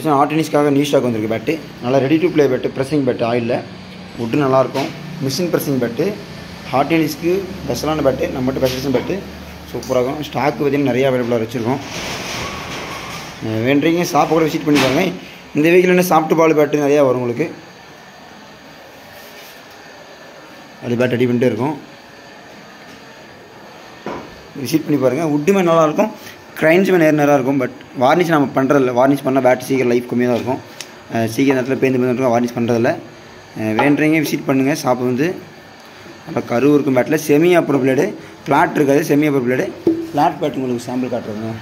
Hot டென்னிஸ்க்காக new stock வந்திருக்கு bat. நல்லா ready to play bat, pressing bat, ஆயிலில் wood நல்லாயிருக்கும். மிஷின் ப்ரெஸ்ஸிங் பேட்டு, ஹாட் டென்னிஸ்க்கு பெஸ்ட்டான பேட்டு, நம்மகிட்ட பெஸ்ட் பேட்டு சூப்பராக இருக்கும். ஸ்டாக்கு பார்த்திங்கன்னா நிறையா அவைலபிளாக வச்சுருக்கோம். வேண்டுறீங்க ஷாப்பை கூட விசிட் பண்ணி பாருங்கள். இந்த வீக்கில் என்ன சாஃப்ட் பால் பேட்டு நிறையா வரும் உங்களுக்கு. அது பேட் ரெடி பண்ணிட்டே இருக்கும், விசிட் பண்ணி பாருங்கள். வுட்டுமே நல்லாயிருக்கும், க்ரைன்ஸுமே நேராக இருக்கும். பட் வார்னிஷ் நம்ம பண்ணுறதில்ல. வார்னிஷ் பண்ணால் பேட் சீக்கிரம் லைஃப் கம்மியாக தான் இருக்கும். சீக்கிரம் நேரத்தில் பேந்து இருக்கும், வார்னிஷ் பண்ணுறதில்ல. வேண்டுறீங்க விசிட் பண்ணுங்கள். ஷாப்பு வந்து நல்லா கரு இருக்கும். பேட்டில் செமி அப்பர் பிளேடு, ஃப்ளாட் இருக்காது. Semi upper blade, flat bat உங்களுக்கு சாம்பிள் காட்டுறதுங்க.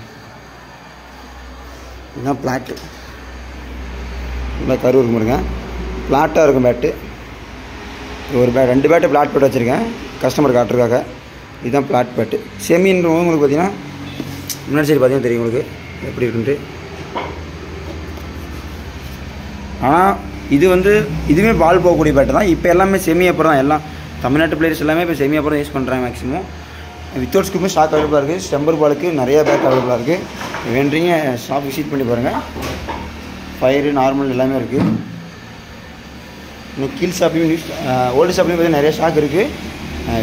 இதுதான் ஃப்ளாட்டு, நல்லா கரு இருக்கும் பாருங்க. ஃப்ளாட்டாக இருக்கும் பேட்டு. ஒரு ரெண்டு பேட்டு ஃப்ளாட் பேட் வச்சுருக்கேன் கஸ்டமர் காட்டுறதுக்காக. இதுதான் ஃப்ளாட் பேட்டு. செமின்றவங்க உங்களுக்கு பார்த்தீங்கன்னா முன்னாடி சைடு பார்த்தீங்கன்னா தெரியும் உங்களுக்கு எப்படி இருக்குன்ட்டு. ஆனால் இது வந்து இதுவுமே பால் போகக்கூடிய பேட்டு தான். இப்போ எல்லாமே செமி அப்பர் தான். எல்லாம் தமிழ்நாட்டு பிளேயர்ஸ் எல்லாமே இப்போ செமி அப்பர் யூஸ் பண்ணுறாங்க மேக்ஸிமம். வித்தவுட் ஸ்கூப்புமே ஸ்டாக் அவைலபிளாக இருக்குது. ஸ்டெம்பர் பாலுக்கு நிறையா பேட் அவைலபிளாக இருக்குது. வேண்டுறீங்க ஷாப் விசிட் பண்ணி பாருங்கள். ஃபயரு நார்மல் எல்லாமே இருக்குது. இன்னும் கீழ் ஷாப்லையும் ஓல்டு ஷாப்லையும் பார்த்தீங்கன்னா நிறைய ஸ்டாக் இருக்குது.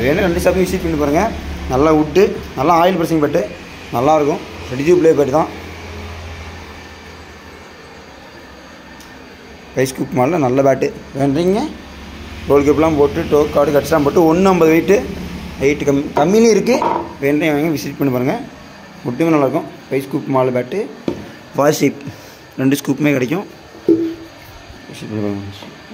வேணும் ரெண்டு ஷாப்பையும் விசிட் பண்ணி பாருங்கள். நல்லா வுட்டு, நல்லா ஆயில் ப்ரெஸ்ஸிங் பேட்டு நல்லாயிருக்கும். ரெடி டு ப்ளே பேட்டு தான். ரைஸ் குக் மாலில் நல்ல பேட்டு. வேண்டுறீங்க ரோல் கேப்லாம் போட்டு டோ கார்டு கட்ஸ்லாம் போட்டு 150 வெயிட்டு கம்மியிலையும் இருக்குது. வேண்டுறீங்க வாங்க விசிட் பண்ணி பாருங்கள். முட்டுமே நல்லாயிருக்கும். Rice cook mall bat, worship ரெண்டு ஸ்கூப்புமே கிடைக்கும். விசிட் பண்ணி பாருங்கள்.